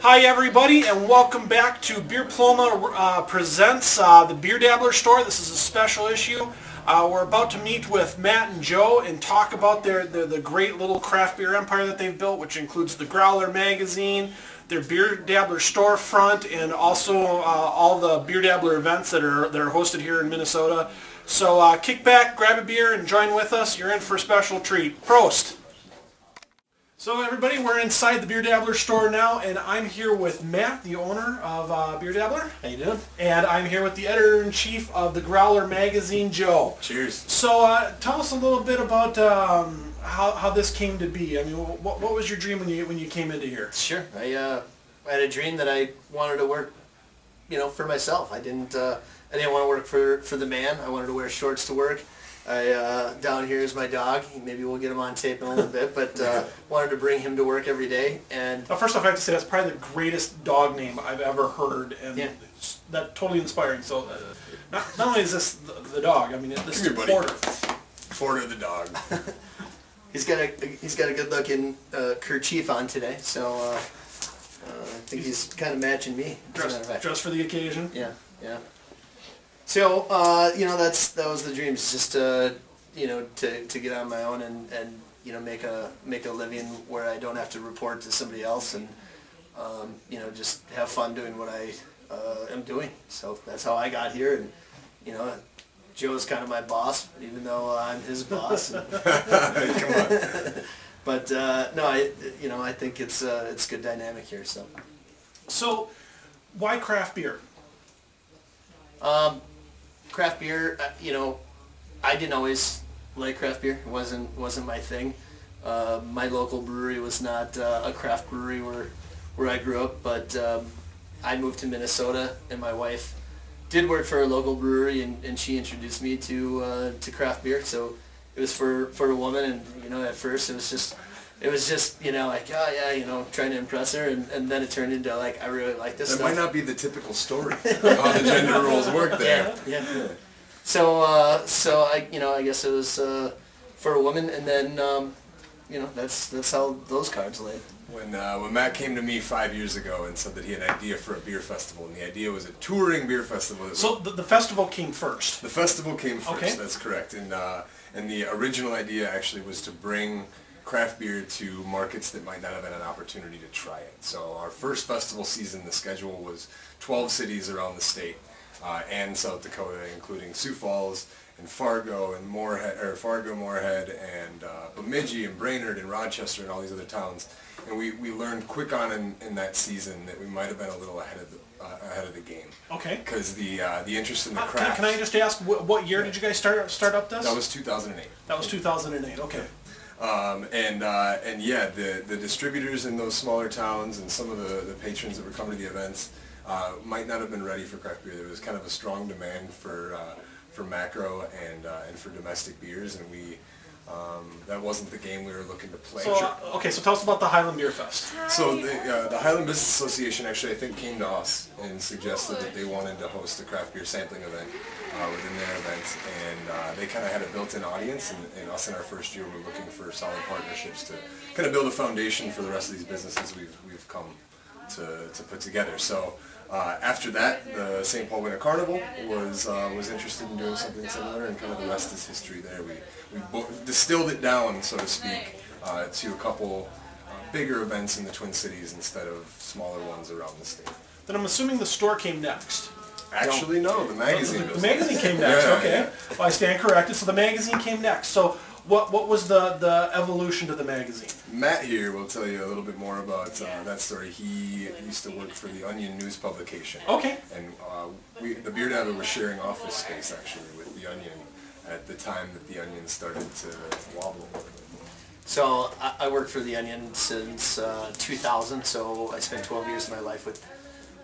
Hi everybody, and welcome back to Beerploma presents the Beer Dabbler store. This is a special issue. We're about to meet with Matt and Joe and talk about the great little craft beer empire that they've built, which includes the Growler Magazine, their Beer Dabbler storefront, and also all the Beer Dabbler events that are hosted here in Minnesota. So kick back, grab a beer, and join with us. You're in for a special treat. Prost! So everybody, we're inside the Beer Dabbler store now, and I'm here with Matt, the owner of Beer Dabbler. How you doing? And I'm here with the editor-in-chief of the Growler Magazine, Joe. Cheers. So tell us a little bit about how this came to be. I mean, what was your dream when you came into here? Sure. I had a dream that I wanted to work, for myself. I didn't want to work for the man. I wanted to wear shorts to work. Down here is my dog. Maybe we'll get him on tape in a little bit, but wanted to bring him to work every day. And first off, I have to say that's probably the greatest dog name I've ever heard, and that's totally inspiring. So not only is this the dog, I mean, this is Porter. Porter the dog. He's got a good looking kerchief on today, so I think he's kind of matching me. Dressed for the occasion. Yeah. So, that was the dream, just to get on my own and make a living where I don't have to report to somebody else and, just have fun doing what I am doing. So that's how I got here, and, Joe's kind of my boss, even though I'm his boss. Come on. But, no, I think it's a good dynamic here, so. So, why craft beer? Craft beer, I didn't always like craft beer. It wasn't my thing. My local brewery was not a craft brewery where I grew up, but I moved to Minnesota, and my wife did work for a local brewery, and she introduced me to craft beer. So it was for a woman, and at first it was just trying to impress her, and then it turned into I really like this stuff. That might not be the typical story of how the gender roles work there. Yeah. So I guess it was for a woman, and then that's how those cards lay. When Matt came to me 5 years ago and said that he had an idea for a beer festival, and the idea was a touring beer festival. So the festival came first. The festival came first. Okay. That's correct. And the original idea actually was to bring craft beer to markets that might not have had an opportunity to try it. So our first festival season, the schedule was 12 cities around the state and South Dakota, including Sioux Falls and Fargo and Moorhead, and Bemidji and Brainerd and Rochester and all these other towns. And we learned quick on in that season that we might have been a little ahead of the game. Okay. Because the interest in the craft. Can I just ask what year did you guys start up this? That was 2008. That was 2008. Okay. The distributors in those smaller towns and some of the patrons that were coming to the events might not have been ready for craft beer. There was kind of a strong demand for macro and for domestic beers, and that wasn't the game we were looking to play. So so tell us about the Highland Beer Fest. So the Highland Business Association actually, I think, came to us and suggested that they wanted to host a craft beer sampling event within their event, and they kind of had a built-in audience, and us in our first year were looking for solid partnerships to kind of build a foundation for the rest of these businesses we've come to put together. So after that, the St. Paul Winter Carnival was interested in doing something similar, and kind of the rest is history there. We distilled it down, so to speak, to a couple bigger events in the Twin Cities instead of smaller ones around the state. Then I'm assuming the store came next. Actually, no, the magazine. The magazine came next. Yeah, okay, yeah. Well, I stand corrected. So the magazine came next. So what was the evolution to the magazine? Matt here will tell you a little bit more about that story. He used to work for the Onion news publication. Okay. And the Beer Dabbler was sharing office space actually with the Onion at the time that the Onion started to wobble. So I worked for the Onion since 2000. So I spent 12 years of my life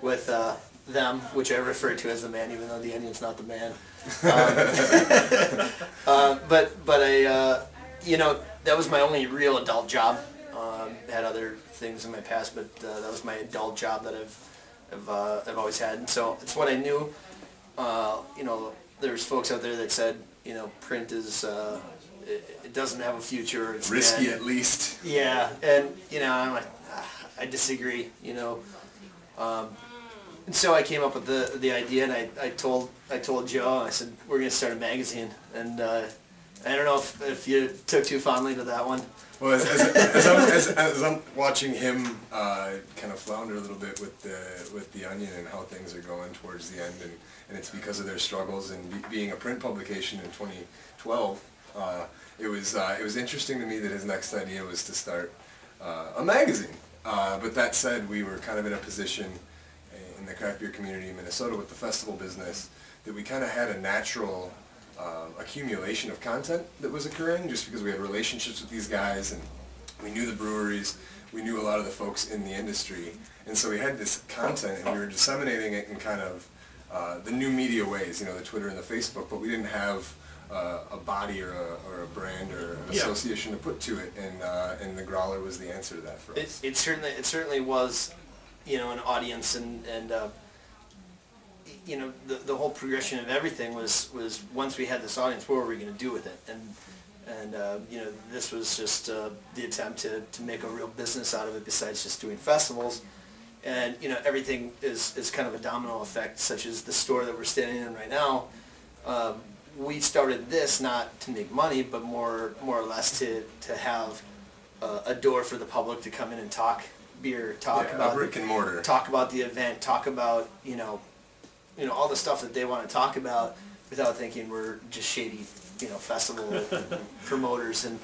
with them, which I refer to as the man, even though the Onion's not the man. But I, that was my only real adult job. Had other things in my past, but that was my adult job that I've always had. And so it's what I knew. There's folks out there that said, print is it doesn't have a future. It's risky dead. At least. Yeah, and I'm like, I disagree. And so I came up with the idea, and I told Joe, I said, we're going to start a magazine. And I don't know if you took too fondly to that one. Well, as I'm watching him kind of flounder a little bit with the Onion and how things are going towards the end, and it's because of their struggles and being a print publication in 2012, it was interesting to me that his next idea was to start a magazine. But that said, we were kind of in a position in the craft beer community in Minnesota with the festival business that we kind of had a natural accumulation of content that was occurring just because we had relationships with these guys and we knew the breweries, we knew a lot of the folks in the industry, and so we had this content and we were disseminating it in kind of the new media ways, the Twitter and the Facebook, but we didn't have a body or a brand or an association to put to it, and the Growler was the answer to that for us. It certainly was, an audience, and the whole progression of everything was once we had this audience, what were we going to do with it? And this was just the attempt to make a real business out of it besides just doing festivals. And everything is kind of a domino effect, such as the store that we're standing in right now. We started this not to make money, but more or less to have a door for the public to come in and talk beer, talk about a brick and mortar, talk about the event, talk about all the stuff that they want to talk about without thinking we're just shady festival promoters. And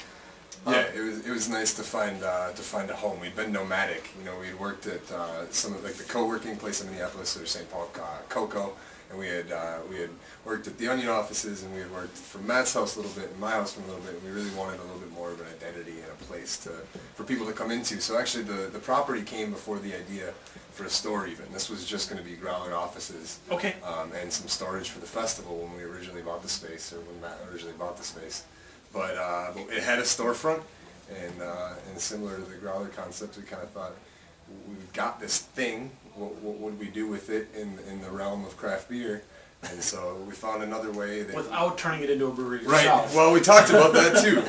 it was nice to find a home. We'd been nomadic. We'd worked at some of like the co-working place in Minneapolis or St. Paul, Coco, and we had worked at the Onion offices, and we had worked from Matt's house a little bit and my house for a little bit, and we really wanted a little bit more of an identity and a place for people to come into. So actually the property came before the idea for a store even. This was just going to be Growler offices. Okay. And some storage for the festival when we originally bought the space, or when Matt originally bought the space. But it had a storefront, and similar to the Growler concept, we kind of thought, we've got this thing, what would we do with it in the realm of craft beer? And so we found another way that... Without turning it into a brewery Right, yourself. well, we talked about that too.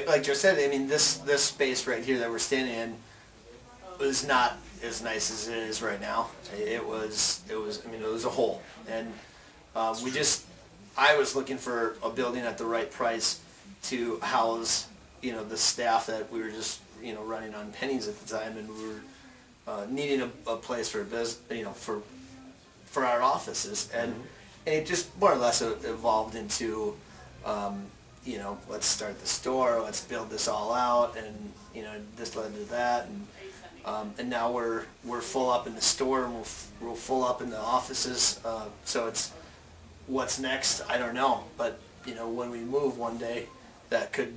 Like Joe said, I mean, this space right here that we're standing in was not as nice as it is right now. It was a hole, and I was looking for a building at the right price to house, the staff that we were just, running on pennies at the time, and we were needing a place for for our offices, and it just more or less evolved into, let's start the store, let's build this all out, and this led to that, and now we're full up in the store, and we're full up in the offices. So it's what's next, I don't know, but when we move one day, that could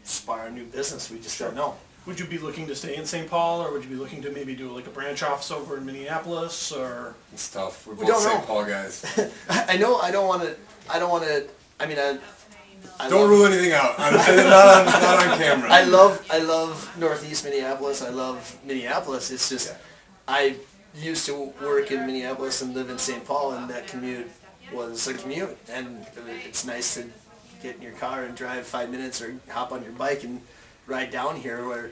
spire a new business. We just don't know. Would you be looking to stay in St. Paul, or would you be looking to maybe do like a branch office over in Minneapolis, or? It's tough. We're We both don't St. know. Paul guys. I know. I don't want to. I mean, I Don't love, rule anything out. Not on camera. I love Northeast Minneapolis. I love Minneapolis. It's just I used to work in Minneapolis and live in St. Paul, and that commute was a commute, and it's nice to get in your car and drive 5 minutes, or hop on your bike and ride down here where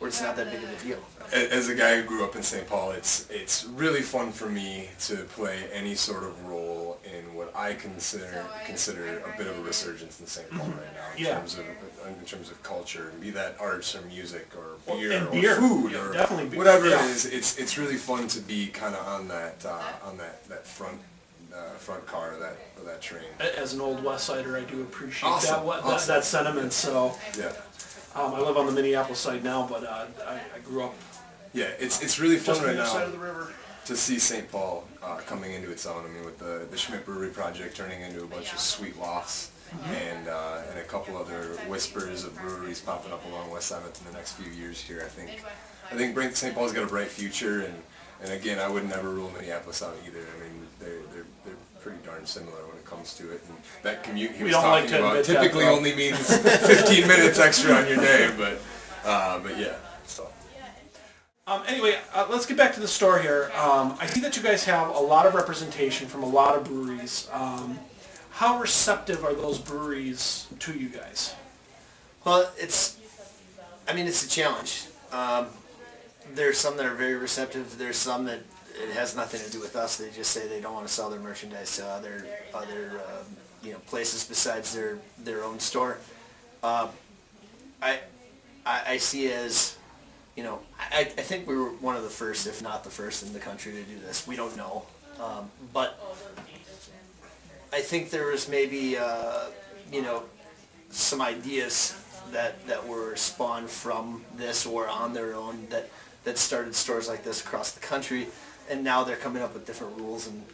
it's not that big of a deal. As a guy who grew up in St. Paul, it's really fun for me to play any sort of role in what I consider a bit of a resurgence in St. Paul right now in terms of culture, be that arts or music or beer or food or definitely beer. whatever it is. It's really fun to be kind of on that front car of that train. As an old West Sider, I do appreciate Awesome. that sentiment. So Yeah. I live on the Minneapolis side now, but I grew up Yeah, it's really fun just on right the other side now of the river. to see St. Paul coming into its own. I mean, with the Schmidt Brewery project turning into a bunch of sweet lofts, and a couple other whispers of breweries popping up along West 7th in the next few years here. I think St. Paul's got a bright future, and again, I would never rule Minneapolis out either. I mean, they're pretty darn similar when it comes to it. And that commute he was talking about typically only means 15 minutes extra on your day, but yeah. So. Anyway, let's get back to the store here. I see that you guys have a lot of representation from a lot of breweries. How receptive are those breweries to you guys? Well, it's a challenge. there's some that are very receptive. There's some that it has nothing to do with us. They just say they don't want to sell their merchandise to other places besides their own store. I see as, I think we were one of the first, if not the first in the country to do this. We don't know. But I think there was maybe, some ideas that were spawned from this or on their own that started stores like this across the country. And now they're coming up with different rules and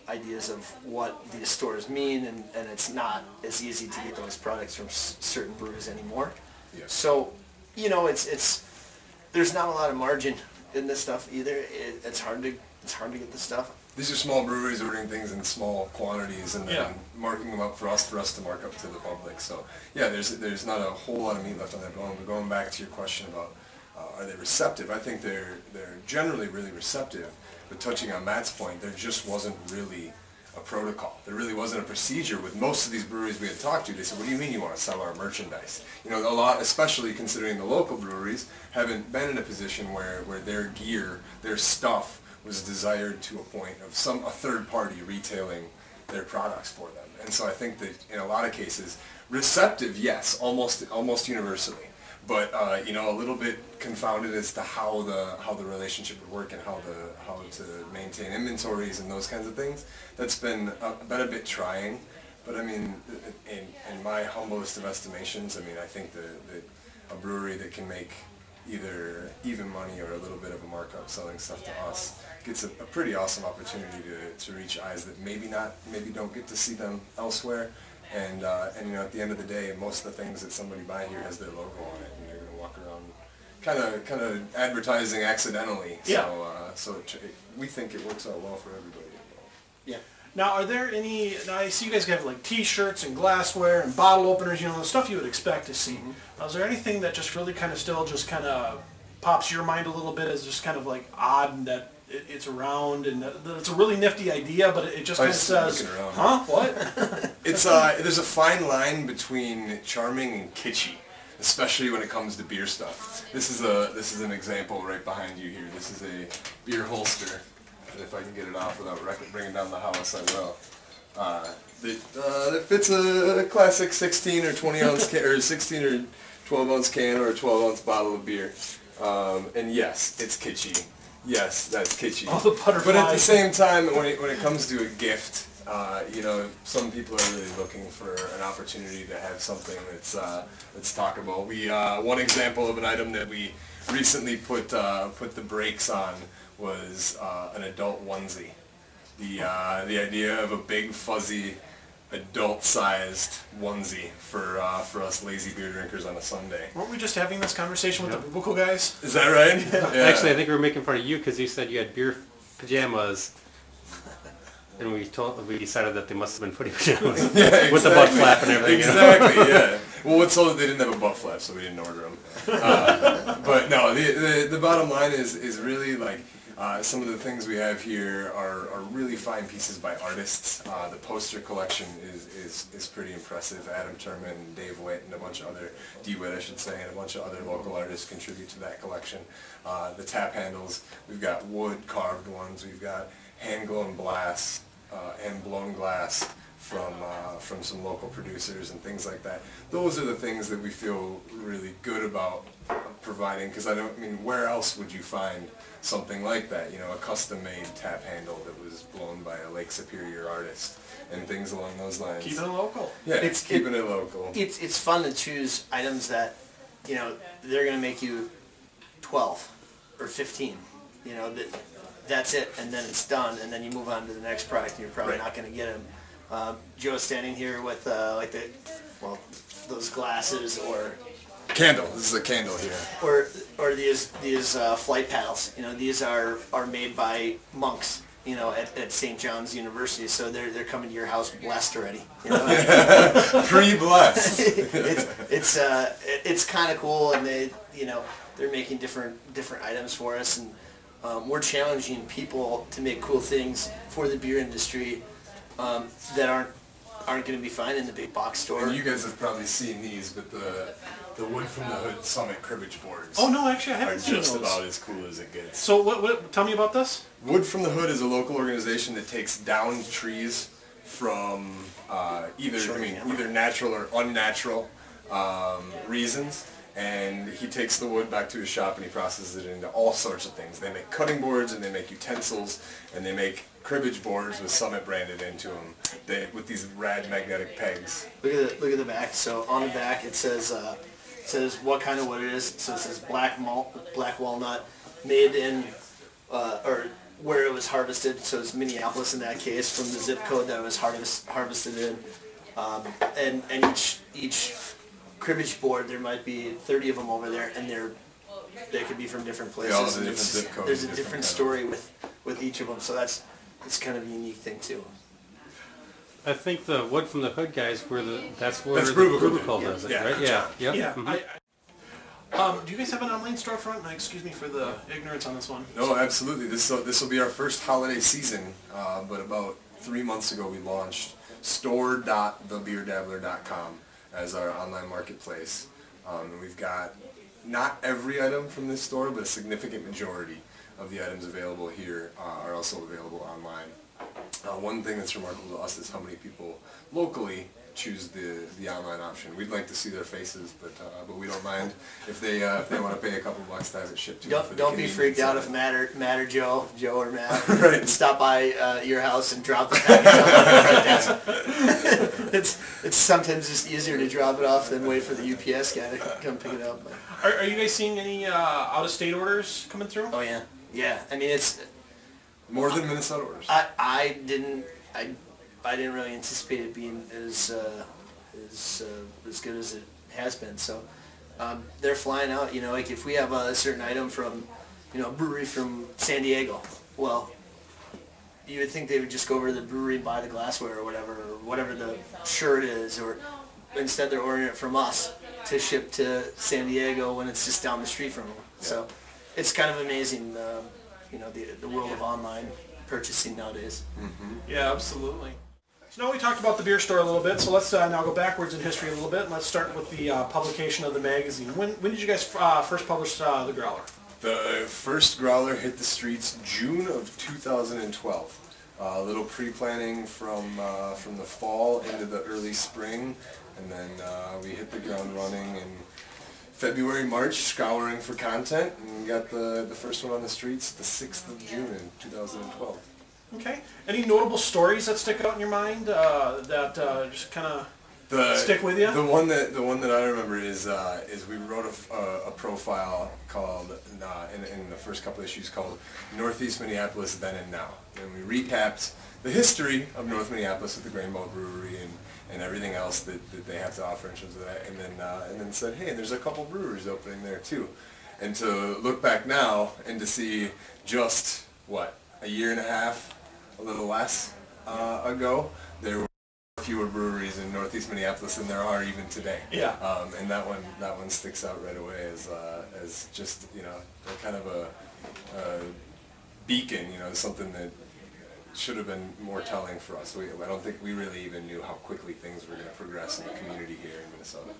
ideas of what these stores mean, and it's not as easy to get those products from certain breweries anymore. Yeah. So, it's there's not a lot of margin in this stuff either. It's hard to get the stuff. These are small breweries ordering things in small quantities and then marking them up for us to mark up to the public. So yeah, there's not a whole lot of meat left on that bone. But going back to your question about are they receptive? I think they're generally really receptive. But touching on Matt's point, there just wasn't really a protocol. There really wasn't a procedure with most of these breweries we had talked to. They said, what do you mean you want to sell our merchandise? A lot, especially considering the local breweries, haven't been in a position where their gear, their stuff was desired to a point of a third party retailing their products for them. And so I think that in a lot of cases, receptive, yes, almost universally. But a little bit confounded as to how the relationship would work and how to maintain inventories and those kinds of things. That's been a bit trying. But I mean, in my humblest of estimations, I think that a brewery that can make either even money or a little bit of a markup selling stuff to us gets a pretty awesome opportunity to reach eyes that maybe don't get to see them elsewhere. And at the end of the day, most of the things that somebody buy here has their logo on it, and they're going to walk around kind of advertising accidentally. Yeah. So we think it works out well for everybody. Yeah. Now, are there any? Now, I see you guys have like T-shirts and glassware and bottle openers. The stuff you would expect to see. Now, is there anything that just really kind of still just kind of pops your mind a little bit as just kind of like odd and that it's around and that it's a really nifty idea, but it just kind of says, huh? What? It's there's a fine line between charming and kitschy, especially when it comes to beer stuff. This is an example right behind you here. This is a beer holster. If I can get it off without bringing down the house, I will. That fits a classic 16 or 20 ounce can, or 16 or 12 ounce can or a 12 ounce bottle of beer. And yes, it's kitschy. Yes, that's kitschy. All the butterflies. But at the same time, when it comes to a gift, some people are really looking for an opportunity to have something that's talkable. One example of an item that we recently put the brakes on was an adult onesie. The idea of a big fuzzy adult-sized onesie for us lazy beer drinkers on a Sunday. Weren't we just having this conversation with the biblical guys? Is that right? Yeah. Actually, I think we were making fun of you because you said you had beer pajamas, and we decided that they must have been footy pajamas with the butt flap and everything. Exactly. Yeah. Well, it's so they didn't have a butt flap, so we didn't order them. But no, the bottom line is really like. Some of the things we have here are really fine pieces by artists. The poster collection is pretty impressive. Adam Turman, Dave Witt, and a bunch of other, D. Witt I should say, and a bunch of other local artists contribute to that collection. The tap handles, we've got wood carved ones, we've got hand-blown glass from some local producers and things like that. Those are the things that we feel really good about providing, because where else would you find something like that? A custom-made tap handle that was blown by a Lake Superior artist and things along those lines. Keeping it local. Yeah, it's keeping it local. It's fun to choose items that, they're going to make you 12 or 15. That's it, and then it's done, and then you move on to the next product, and you're probably not going to get them. Joe's standing here with those glasses or candle. This is a candle here. Or these flight paddles. These are made by monks. At St. John's University, so they're coming to your house blessed already. Pre-blessed. It's kind of cool, and they're making different items for us, and we're challenging people to make cool things for the beer industry that aren't going to be found in the big box store. And you guys have probably seen these, but The wood from the hood Summit cribbage boards. Oh no, actually I are haven't seen just those. about as cool as it gets. So what? Tell me about this. Wood from the Hood is a local organization that takes down trees from either natural or unnatural reasons, and he takes the wood back to his shop and he processes it into all sorts of things. They make cutting boards and they make utensils and they make cribbage boards with Summit branded into them. With these rad magnetic pegs. Look at the back. So on the back it says what kind of wood it is. So it says black walnut, made in or where it was harvested. So it's Minneapolis in that case, from the zip code that it was harvested in. And each cribbage board, there might be 30 of them over there, and they could be from different places. All the and different zip codes. There's a different story with each of them. So it's kind of a unique thing too. I think the wood from the hood guys that's where the Rubical Rubical does it, yeah, right? good Yeah. job. Yep. Yeah. Mhm. Do you guys have an online storefront? And excuse me for the ignorance on this one. No, absolutely. This will be our first holiday season, but about 3 months ago we launched store.thebeerdabbler.com as our online marketplace. And we've got not every item from this store, but a significant majority of the items available here are also available online. One thing that's remarkable to us is how many people locally choose the online option. We'd like to see their faces, but we don't mind if they want to pay a couple bucks to have it shipped to them. Don't be freaked out if Matt or Joe or Matt Right. stop by your house and drop the package on the front desk. It's sometimes just easier to drop it off than wait for the UPS guy to come pick it up. Are you guys seeing any out-of-state orders coming through? Oh yeah. I mean, it's More than Minnesota orders. I didn't really anticipate it being as good as it has been. So they're flying out. You know, like if we have a certain item from, a brewery from San Diego, well, you would think they would just go over to the brewery and buy the glassware or whatever the shirt is, or instead they're ordering it from us to ship to San Diego when it's just down the street from them. Yeah. So it's kind of amazing, the world of online purchasing nowadays. Mm-hmm. Yeah, absolutely. So now we talked about the beer store a little bit, so let's now go backwards in history a little bit, and let's start with the publication of the magazine. When did you guys first publish the Growler? The first Growler hit the streets June of 2012. A little pre-planning from the fall into the early spring, and then we hit the ground running in February, March, scouring for content, and we got the first one on the streets the 6th of June in 2012. Okay. Any notable stories that stick out in your mind that just kind of stick with you? The one that I remember is we wrote a profile called in the first couple issues called Northeast Minneapolis Then and Now, and we recapped the history of North Minneapolis with the Grainbow Brewery and everything else that they have to offer in terms of that, and then said, hey, there's a couple breweries opening there too, and to look back now and to see just a year and a half, a little less ago, there were fewer breweries in Northeast Minneapolis than there are even today. Yeah. And that one sticks out right away as just a kind of a beacon, something that should have been more telling for us. I don't think we really even knew how quickly things were going to progress in the community here in Minnesota.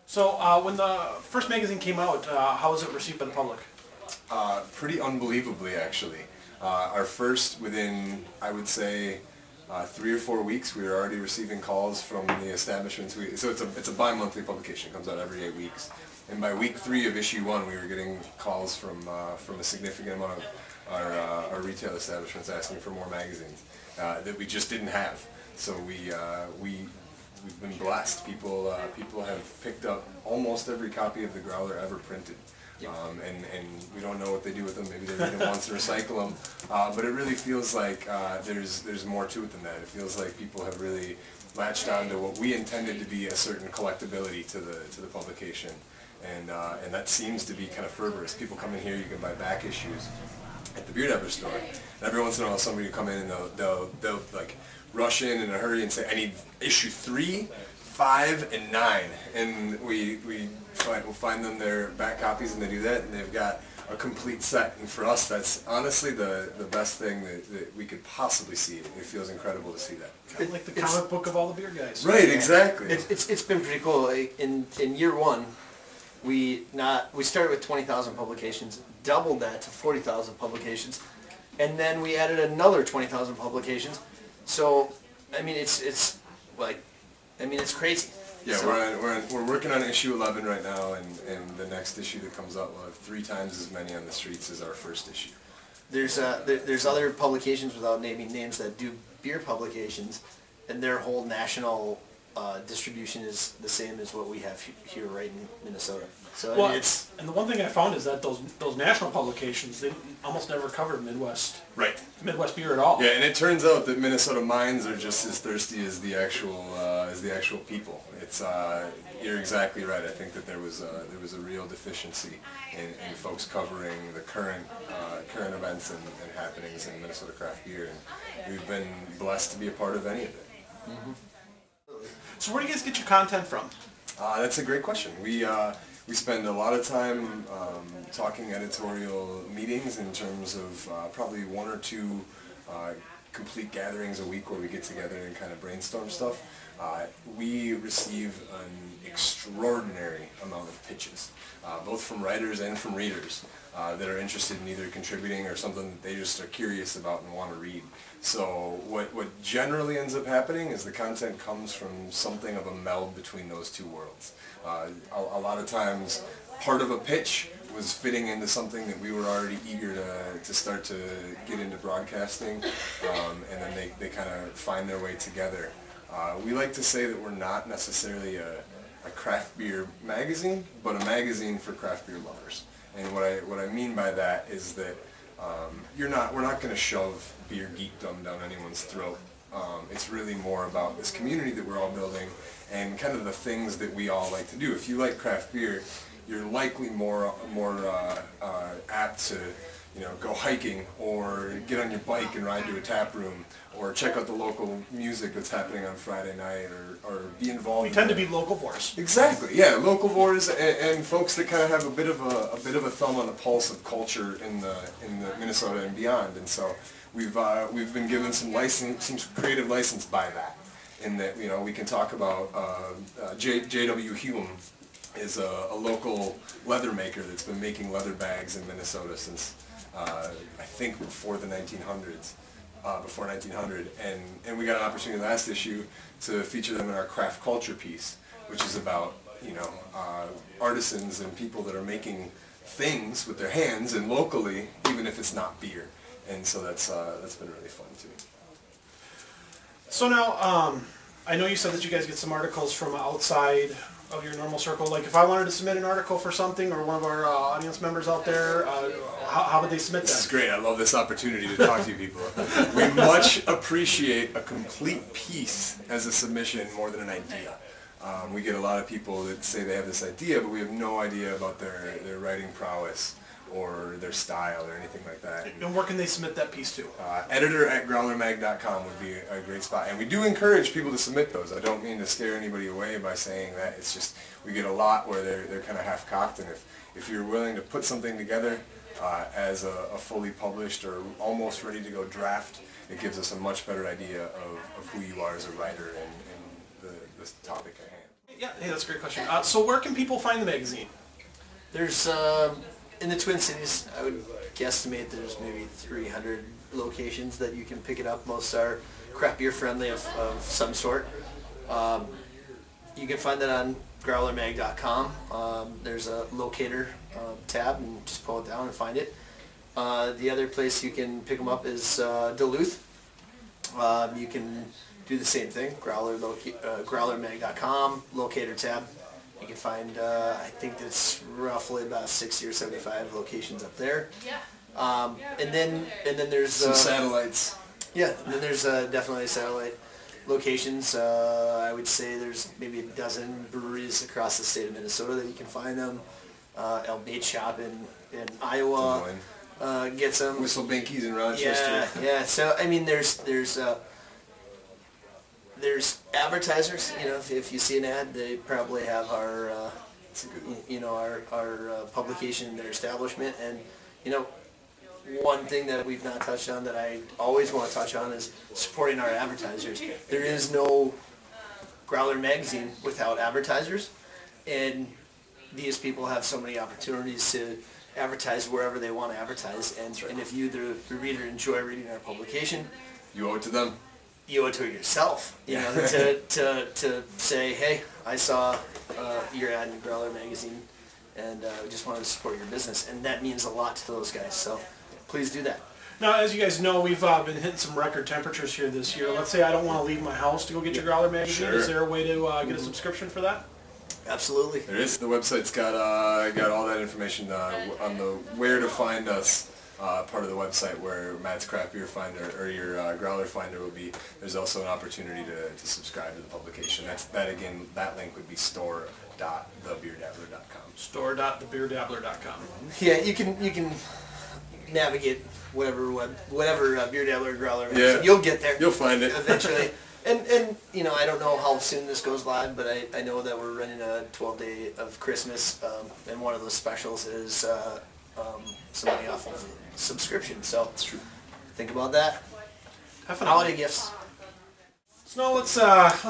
So when the first magazine came out, how was it received by the public? Pretty unbelievably, actually. Our first, within, I would say, 3 or 4 weeks, we were already receiving calls from the establishments. So it's a bi-monthly publication. It comes out every 8 weeks. And by week 3 of issue 1, we were getting calls from a significant amount of our retail establishments asking for more magazines that we just didn't have. So we've been blessed. People have picked up almost every copy of the Growler ever printed. Yep. And we don't know what they do with them. Maybe they read them once and recycle them. But it really feels like there's more to it than that. It feels like people have really latched on to what we intended to be a certain collectability to the publication, and that seems to be kind of fervorous. People come in here, you can buy back issues at the Beer Dabbler store, and every once in a while somebody will come in and they'll like rush in a hurry and say, I need issue 3, 5, and 9, and we'll find them their back copies, and they do that, and they've got a complete set. And for us, that's honestly the best thing that we could possibly see. It feels incredible to see that. Kind of like the comic book of all the beer guys. Right, exactly. It's been pretty cool. In year 1, we started with 20,000 publications, doubled that to 40,000 publications, and then we added another 20,000 publications. So, I mean, it's crazy. Yeah, So, we're working on issue 11 right now, and the next issue that comes out will have 3 times as many on the streets as our first issue. there's other publications without naming names that do beer publications, and their whole national distribution is the same as what we have here right in Minnesota. So Well, it's and the one thing I found is that those national publications, they almost never covered Midwest beer at all. Yeah, and it turns out that Minnesota minds are just as thirsty as the actual people. It's you're exactly right. I think that there was a real deficiency in folks covering the current events and happenings in Minnesota craft beer, and we've been blessed to be a part of any of it. Mm-hmm. So where do you guys get your content from? That's a great question. We spend a lot of time talking editorial meetings in terms of probably 1 or 2 complete gatherings a week where we get together and kind of brainstorm stuff. We receive an extraordinary amount of pitches, both from writers and from readers that are interested in either contributing or something that they just are curious about and want to read. So what generally ends up happening is the content comes from something of a meld between those 2 worlds. A lot of times part of a pitch was fitting into something that we were already eager to start to get into broadcasting, and then they kind of find their way together. We like to say that we're not necessarily a craft beer magazine, but a magazine for craft beer lovers. And what I mean by that is that we're not going to shove beer geekdom down anyone's throat. It's really more about this community that we're all building and kind of the things that we all like to do. If you like craft beer, you're likely more apt to go hiking or get on your bike and ride to a tap room or check out the local music that's happening on Friday night or be involved. We tend to be locavores. Exactly, yeah, locavores and folks that kind of have a bit of a thumb on the pulse of culture in the Minnesota and beyond. And so we've been given some creative license by that, in that we can talk about J.W. Hume is a local leather maker that's been making leather bags in Minnesota since I think before 1900, and we got an opportunity last issue to feature them in our craft culture piece, which is about artisans and people that are making things with their hands and locally, even if it's not beer. And so that's been really fun too. So now, I know you said that you guys get some articles from outside of your normal circle. Like if I wanted to submit an article for something, or one of our audience members out there, how would they submit that? This is great. I love this opportunity to talk to you people. We much appreciate a complete piece as a submission more than an idea. We get a lot of people that say they have this idea, but we have no idea about their writing prowess or their style or anything like that. And where can they submit that piece to? Editor@growlermag.com would be a great spot. And we do encourage people to submit those. I don't mean to scare anybody away by saying that. It's just we get a lot where they're kind of half-cocked, and if you're willing to put something together as a fully published or almost ready to go draft, it gives us a much better idea of who you are as a writer and the topic at hand. Yeah, hey, that's a great question. So where can people find the magazine? There's in the Twin Cities, I would guesstimate there's maybe 300 locations that you can pick it up. Most are craft beer friendly of some sort. You can find that on growlermag.com. There's a locator tab, and just pull it down and find it. The other place you can pick them up is Duluth. You can do the same thing, growlermag.com, locator tab. You can find, I think that's roughly about 60 or 75 locations up there. And then there's Some satellites. Yeah, and then there's definitely satellite locations. I would say there's maybe a dozen breweries across the state of Minnesota that you can find them. El Bait Shop in Iowa gets them. Whistle Binkies in Rochester. Yeah. So I mean, there's advertisers. If you see an ad, they probably have our our publication in their establishment. And one thing that we've not touched on that I always want to touch on is supporting our advertisers. There is no Growler Magazine without advertisers, and these people have so many opportunities to advertise wherever they want to advertise, and if you, the reader, enjoy reading our publication, You owe it to them. you owe it to yourself, you know, to say, hey, I saw your ad in Growler Magazine, and just wanted to support your business, and that means a lot to those guys, so please do that. Now, as you guys know, we've been hitting some record temperatures here this year. Let's say I don't want to leave my house to go get your Growler Magazine. Sure. Is there a way to get a subscription for that? Absolutely. There is. The website's got all that information on the where to find us part of the website, where Matt's Craft Beer Finder or your Growler Finder will be. There's also an opportunity to subscribe to the publication. That link would be store.thebeerdabbler.com. Store.thebeerdabbler.com. Yeah, you can navigate whatever Beer Dabbler or Growler Magazine. Yeah. You'll get there. You'll find it. Eventually. And you know, I don't know how soon this goes live, but I know that we're running a 12-day of Christmas, and one of those specials is some money off of subscription. So That's true. think about that. Definitely. Holiday gifts. So now let's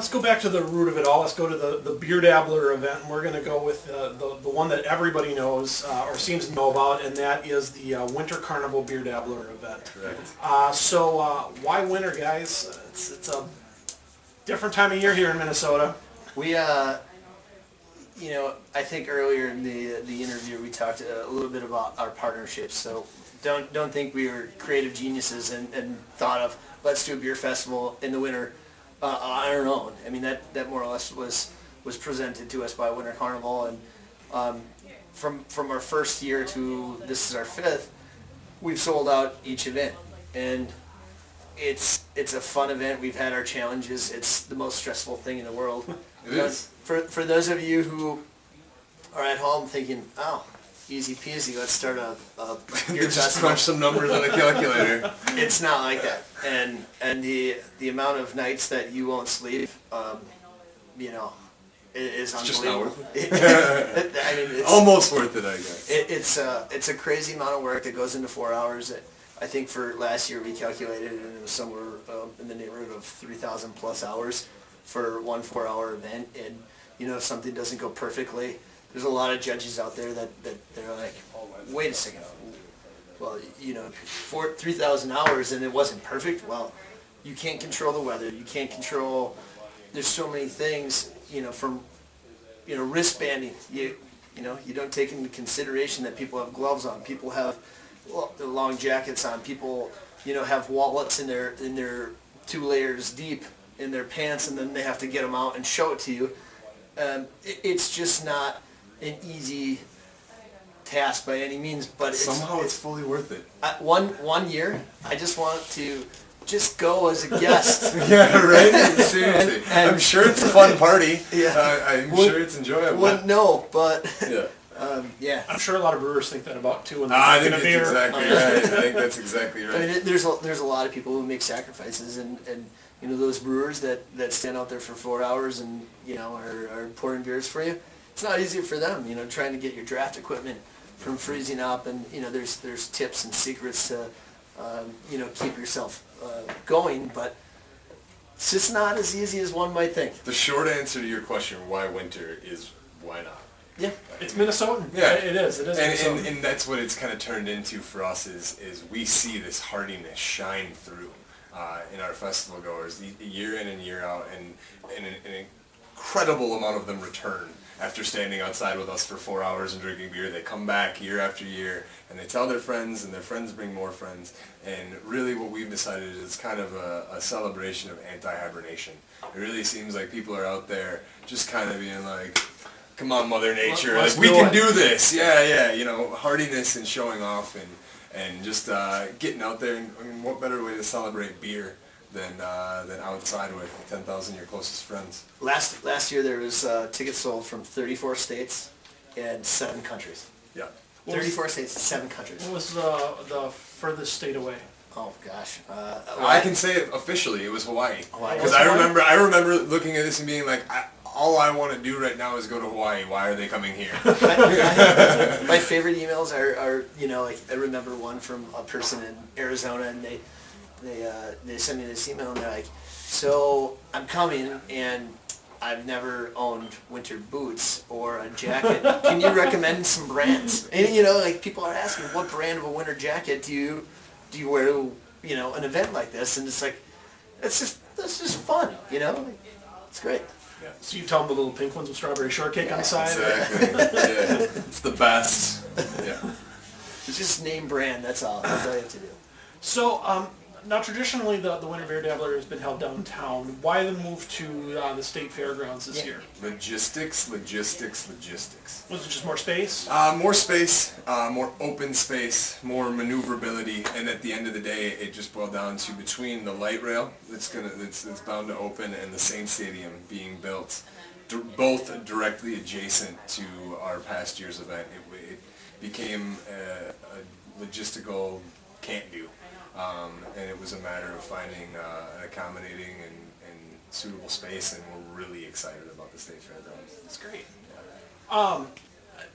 go back to the root of it all. Let's go to the Beer Dabbler event, and we're going to go with the one that everybody knows or seems to know about, and that is the Winter Carnival Beer Dabbler event. Correct. So why winter, guys? It's a different time of year here in Minnesota. We you know, I think earlier in the interview we talked a little bit about our partnerships. So don't think we were creative geniuses and thought of, let's do a beer festival in the winter on our own. I mean, that more or less was presented to us by Winter Carnival, and from our first year to this is our fifth, we've sold out each event, and it's a fun event. We've had our challenges. It's the most stressful thing in the world. It is. For those of you who are at home thinking, oh, easy peasy, let's start a beer Just festival. crunch some numbers on a calculator. It's not like that. And the amount of nights that you won't sleep, you know, is It's just not unbelievable. worth it. I mean, it's Almost worth it, I guess. it's a crazy amount of work that goes into 4 hours. I think for last year we calculated it, and it was somewhere in the neighborhood of 3,000 plus hours for one 4-hour event. And you know, if something doesn't go perfectly, there's a lot of judges out there that they're like, wait a second, well, you know, 3,000 hours and it wasn't perfect. Well, you can't control the weather. You can't control. There's so many things, you know, from, you know, wristbanding. You know, you don't take into consideration that people have gloves on. People have long jackets on. People, you know, have wallets in their 2 layers deep in their pants, and then they have to get them out and show it to you. It's just not an easy task by any means, but Somehow it's fully worth it. one year I just want to just go as a guest. Yeah, right? Seriously. And- I'm sure it's a fun party. Yeah. I'm Would- sure it's enjoyable. Wouldn't know, but Yeah. yeah. I'm sure a lot of brewers think that about too when they're I think drinking that's a beer. exactly right. I think that's exactly I mean, right. there's a lot of people who make sacrifices, and you know, those brewers that stand out there for 4 hours and, you know, are pouring beers for you. It's not easy for them, you know, trying to get your draft equipment from freezing up, and you know, there's tips and secrets to you know, keep yourself going, but it's just not as easy as one might think. The short answer to your question, why winter, is why not? Yeah. It's Minnesotan. Yeah. It is. It is Minnesotan. And that's what it's kind of turned into for us is we see this hardiness shine through in our festival goers year in and year out, and an incredible amount of them return after standing outside with us for 4 hours and drinking beer. They come back year after year, and they tell their friends, and their friends bring more friends. And really what we've decided is it's kind of a celebration of anti-hibernation. It really seems like people are out there just kind of being like, come on, Mother Nature, Let's like, we do can it. do this. Yeah, you know, hardiness and showing off and just getting out there. And I mean, what better way to celebrate beer than outside with 10,000 of your closest friends? Last year there was tickets sold from 34 states and 7 countries. Yeah. 34 states and 7 countries. What was the furthest state away? Oh gosh. I can say it officially. It was Hawaii. Hawaii. Because I remember looking at this and being like, all I want to do right now is go to Hawaii. Why are they coming here? My favorite emails are, you know, like I remember one from a person in Arizona, and they sent me this email, and they're like, so I'm coming, and I've never owned winter boots or a jacket. Can you recommend some brands? And you know, like people are asking, what brand of a winter jacket do you wear to, you know, an event like this? And it's like, that's just fun, you know? Like, it's great. Yeah. So you tell them the little pink ones with strawberry shortcake on the side? Exactly. Yeah. It's the best. Yeah. It's just name brand, that's all. That's all you have to do. So, now traditionally the Winter Beer Dabbler has been held downtown. Why the move to the state fairgrounds this year? Logistics. Was it just more space? More space, more open space, more maneuverability, and at the end of the day, it just boiled down to between the light rail that's bound to open and the Saint Stadium being built, both directly adjacent to our past year's event. It became a logistical can't do. And it was a matter of finding an accommodating and suitable space, and we're really excited about the State Fairgrounds. That's great.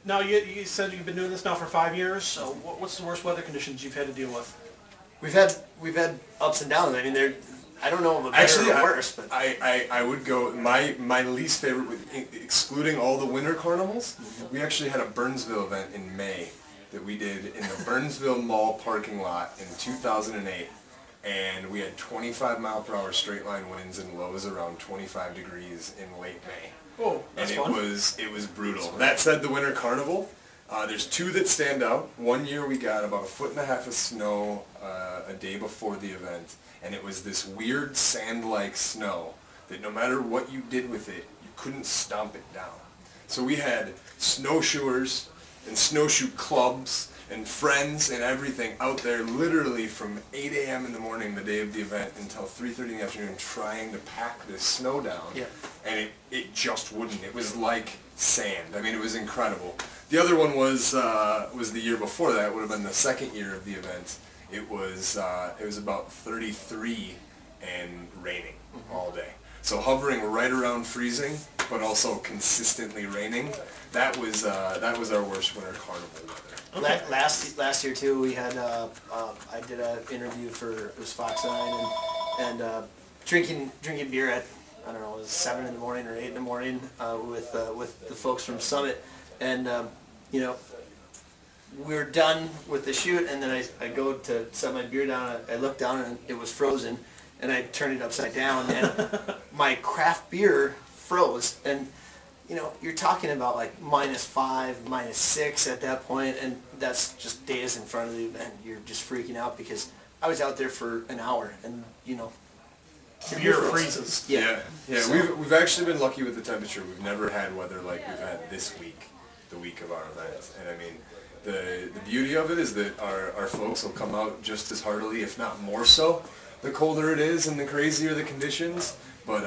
Now you said you've been doing this now for 5 years. So what's the worst weather conditions you've had to deal with? We've had ups and downs. I mean, I don't know of a better or worse, but I would go, my least favorite, excluding all the winter carnivals, we actually had a Burnsville event in May that we did in the Burnsville Mall parking lot in 2008, and we had 25 mile per hour straight line winds and lows around 25 degrees in late May. Oh, that's and fun. it was brutal. That said, the winter carnival, there's two that stand out. One year we got about 1.5 feet of snow a day before the event, and it was this weird sand-like snow that no matter what you did with it, you couldn't stomp it down. So we had snowshoers and snowshoe clubs and friends and everything out there literally from 8 a.m. in the morning the day of the event until 3:30 in the afternoon trying to pack this snow down. Yeah. And it just wouldn't. It was like sand. I mean, it was incredible. The other one was the year before that. It would have been the second year of the event. It was about 33 and raining all day. So hovering right around freezing, but also consistently raining. That was our worst winter carnival weather. okay. Last year too, we had I did an interview for it was Fox 9 and drinking beer at I don't know, it was 7 in the morning or 8 in the morning with the folks from Summit, and you know, we were done with the shoot, and then I go to set my beer down. I look down and it was frozen, and I turned it upside down, and my craft beer froze. And you know, you're talking about like -5, -6 at that point, and that's just days in front of the event. You're just freaking out because I was out there for an hour, and you know, The beer freezes. Yeah. So- We've actually been lucky with the temperature. We've never had weather like we've had this week, the week of our event. And I mean, the beauty of it is that our folks will come out just as heartily, if not more so, the colder it is and the crazier the conditions. But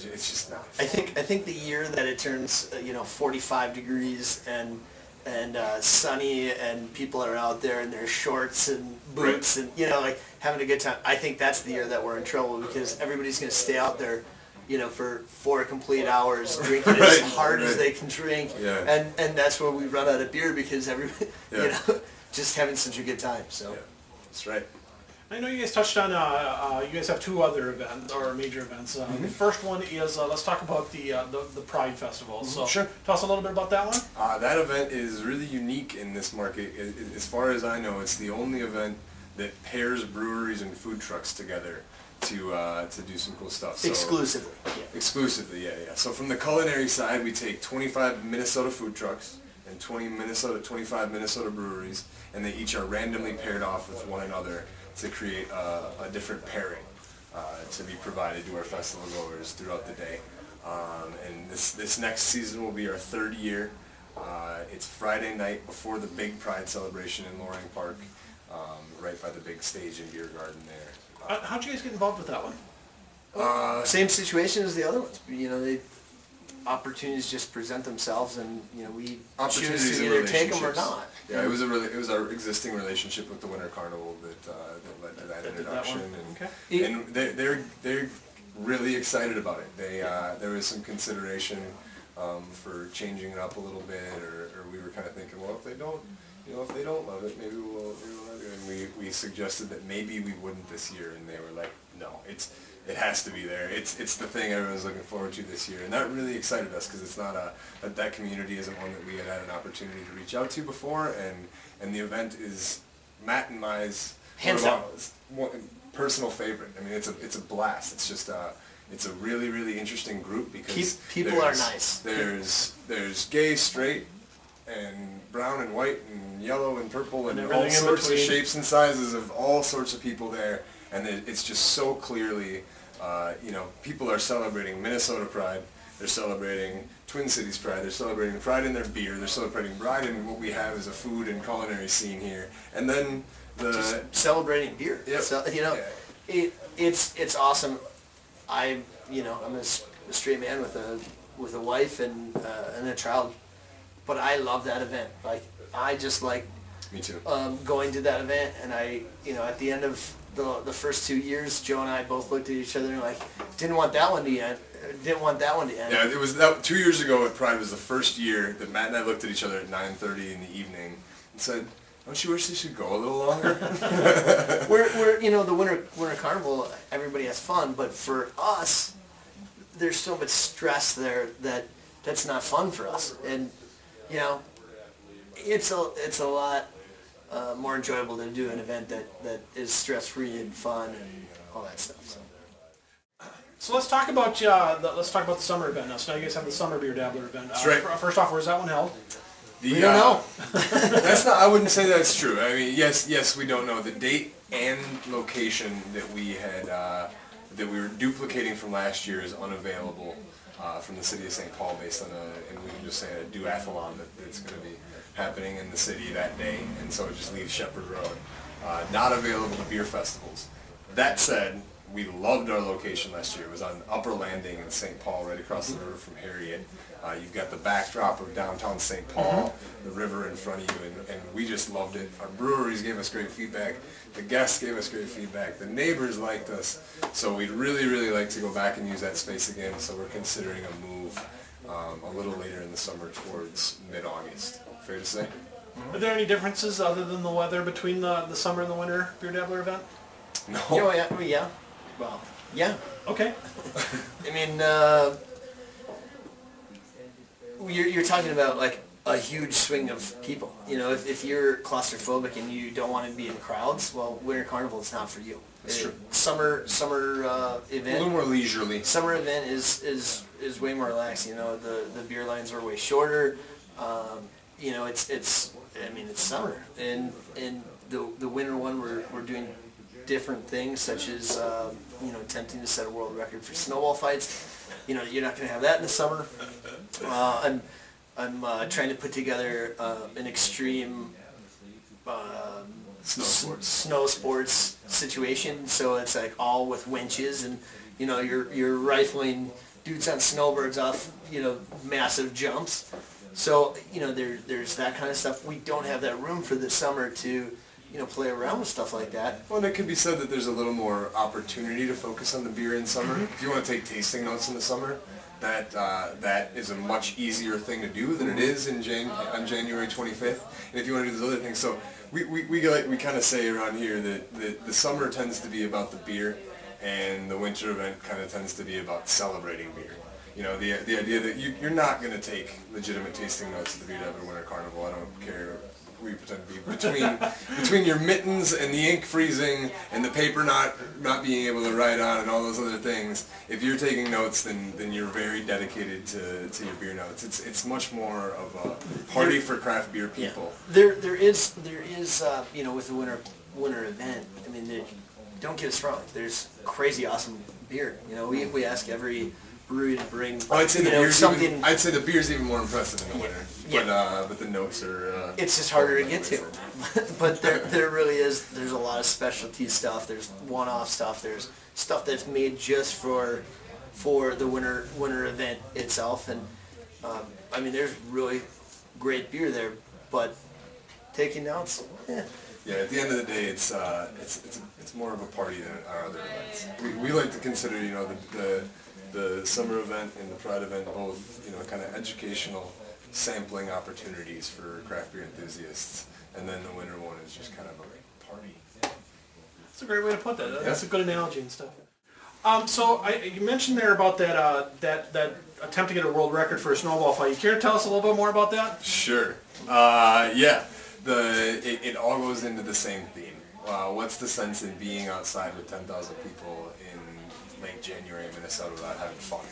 it's just not. I think the year that it turns 45 degrees and sunny and people are out there in their shorts and boots and like having a good time, I think that's the year that we're in trouble because everybody's going to stay out there for 4 complete hours drinking as hard as they can drink, and that's where we run out of beer because everybody just having such a good time. So that's right. I know you guys touched on, you guys have 2 other events, or major events. The first one is, let's talk about the Pride Festival. So Sure. Tell us a little bit about that one. That event is really unique in this market. As far as I know, it's the only event that pairs breweries and food trucks together to do some cool stuff. So, exclusively. Exclusively, yeah. So from the culinary side, we take 25 Minnesota food trucks and 25 Minnesota breweries, and they each are randomly paired off with one another to create a different pairing to be provided to our festival goers throughout the day. And this next season will be our 3rd year. It's Friday night before the big Pride celebration in Loring Park, right by the big stage and beer garden there. How'd you guys get involved with that one? Same situation as the other ones. Opportunities just present themselves, and we choose to either take them or not. Yeah, it was our existing relationship with the Winter Carnival that led to that introduction, and they're really excited about it. There was some consideration for changing it up a little bit, or we were kind of thinking, well, if they don't if they don't love it, maybe we'll not do it. And we suggested that maybe we wouldn't this year, and they were like, no, it has to be there. It's the thing everyone's looking forward to this year, and that really excited us because it's not that community isn't one that we had an opportunity to reach out to before, and the event is Matt and my's Hands down. Personal favorite. I mean, it's a blast. It's just it's a really, really interesting group because People are nice. There's gay, straight, and brown and white and yellow and purple and everything all in sorts of between. shapes and sizes of all sorts of people there, and it's just so clearly, people are celebrating Minnesota Pride. They're celebrating Twin Cities Pride. They're celebrating pride in their beer. They're celebrating pride in what we have as a food and culinary scene here, and then Just celebrating beer. Yep. So, Yeah. it's awesome. I'm a straight man with a wife and a child, but I love that event. Like, I just like Me too. going to that event, and at the end of the first 2 years, Joe and I both looked at each other and like, didn't want that one to end. Yeah, it was that 2 years ago at Pride was the first year that Matt and I looked at each other at 9:30 in the evening and said, "Don't you wish this should go a little longer?" We're the winter carnival, everybody has fun, but for us, there's so much stress there that's not fun for us, and it's a lot more enjoyable to do an event that is stress free and fun and all that stuff. So let's talk about the summer event now. So now you guys have the summer Beer Dabbler event. That's right. First off, where's that one held? We don't know. That's not. I wouldn't say that's true. I mean, yes, we don't know the date and location that we had that we were duplicating from last year is unavailable from the city of St. Paul based on and we can just say a duathlon that's going to be happening in the city that day, and so it just leaves Shepherd Road. Not available to beer festivals. That said, we loved our location last year. It was on Upper Landing in St. Paul, right across the river from Harriet. You've got the backdrop of downtown St. Paul, the river in front of you, and we just loved it. Our breweries gave us great feedback. The guests gave us great feedback. The neighbors liked us. So we'd really, really like to go back and use that space again. So we're considering a move a little later in the summer towards mid-August. Fair to say? Are there any differences other than the weather between the summer and the winter Beer Dabbler event? No. Yeah. Well, yeah. Okay. I mean, you're talking about like a huge swing of people. If you're claustrophobic and you don't want to be in crowds, well, Winter Carnival is not for you. That's true. Summer A event. little more leisurely. Summer event is way more relaxed. The beer lines are way shorter. It's summer, and the winter one we're doing different things, such as attempting to set a world record for snowball fights. You're not going to have that in the summer. I'm trying to put together an extreme snow sports situation, so it's like all with winches, and you're rifling dudes on snowbirds off massive jumps. So there's that kind of stuff. We don't have that room for the summer to play around with stuff like that. Well, and it could be said that there's a little more opportunity to focus on the beer in summer. If you want to take tasting notes in the summer, that is a much easier thing to do than it is on January 25th. And if you want to do those other things, so we kind of say around here that the summer tends to be about the beer, and the winter event kind of tends to be about celebrating beer. The idea that you're not going to take legitimate tasting notes at the Beer Dabbler Winter Carnival. I don't care who you pretend to be. Between your mittens and the ink freezing and the paper not being able to write on and all those other things, if you're taking notes, then you're very dedicated to your beer notes. It's much more of a party for craft beer people. Yeah. There is with the winter event. I mean, don't get us wrong. There's crazy awesome beer. We ask every brewery to bring I'd say something. I'd say the beer's even more impressive in the winter, Yeah. but the notes are. It's just harder to get to. But there really is. There's a lot of specialty stuff. There's one-off stuff. There's stuff that's made just for the winter event itself. And there's really great beer there. But taking notes, Yeah, at the end of the day, it's more of a party than our other events. We like to consider the summer event and the Pride event both kind of educational sampling opportunities for craft beer enthusiasts. and then the winter one is just kind of a party. That's a great way to put that. That's a good analogy and stuff. So you mentioned there about that attempt to get a world record for a snowball fight. You care to tell us a little bit more about that? Sure. Yeah. It all goes into the same theme. What's the sense in being outside with 10,000 people in late January in Minnesota without having fun?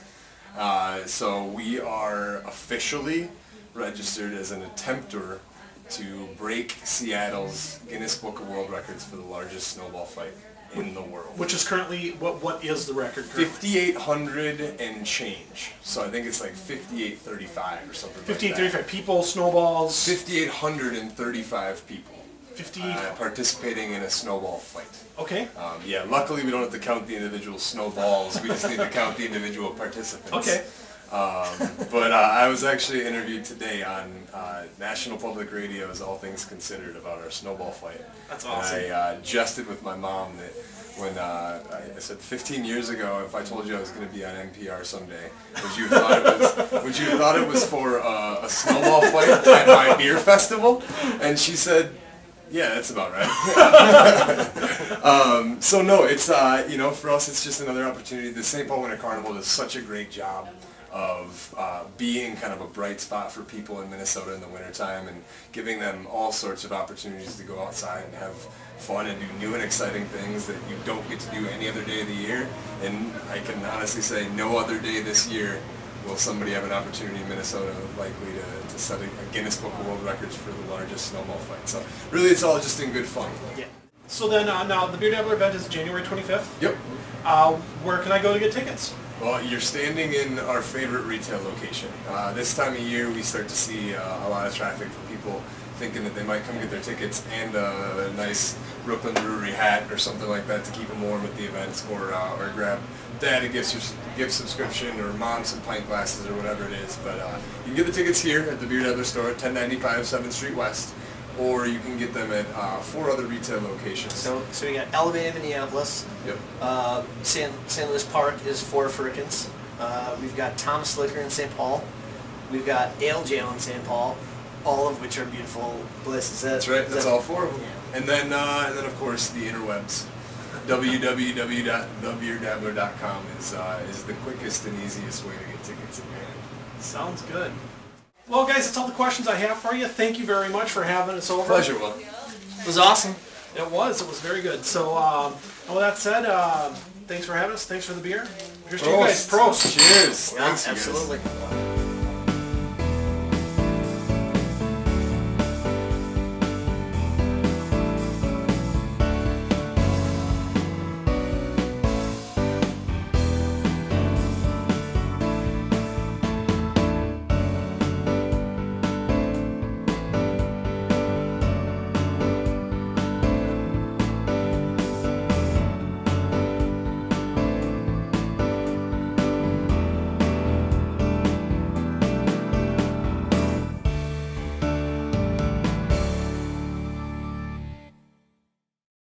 So we are officially registered as an attempter to break Seattle's Guinness Book of World Records for the largest snowball fight in the world. Which is currently, what is the record currently? 5,800 and change. So I think it's like 5,835 or something like that. 5,835 people, snowballs. 5,835 people 58. participating in a snowball fight. Okay. Yeah, luckily we don't have to count the individual snowballs. We just need to count the individual participants. Okay. But I was actually interviewed today on National Public Radio's All Things Considered about our snowball fight. That's awesome. And I jested with my mom that when I said 15 years ago, if I told you I was going to be on NPR someday, would you have thought it was for a snowball fight at my beer festival? And she said, yeah, that's about right. So no, it's for us, it's just another opportunity. The St. Paul Winter Carnival does such a great job of being kind of a bright spot for people in Minnesota in the wintertime and giving them all sorts of opportunities to go outside and have fun and do new and exciting things that you don't get to do any other day of the year. And I can honestly say no other day this year will somebody have an opportunity in Minnesota likely to set a Guinness Book of World Records for the largest snowball fight. So really it's all just in good fun. Yeah. So then now the Beer Dabbler event is January 25th. Yep. Where can I go to get tickets? Well, you're standing in our favorite retail location. This time of year, we start to see a lot of traffic for people thinking that they might come get their tickets and a nice Brooklyn Brewery hat or something like that to keep them warm at the events, or grab dad a gift subscription, or mom some pint glasses or whatever it is. But you can get the tickets here at the Beer Dabbler store at 1095 7th Street West, or you can get them at 4 other retail locations. So we got Alabama, Minneapolis. Yep. St. Louis Park is Four Frickin'. We've got Thomas Liquor in St. Paul. We've got Ale Jail in St. Paul, all of which are beautiful places. That's right. That's all 4 of them. Yeah. And then of course the interwebs. www.thebeerdabbler.com is the quickest and easiest way to get tickets in your hand. Sounds good. Well, guys, that's all the questions I have for you. Thank you very much for having us over. Pleasure, Will. It was awesome. It was very good. So, with that said, thanks for having us. Thanks for the beer. Here's to you guys. Prost. Cheers. Yeah, Thanks, you guys. absolutely.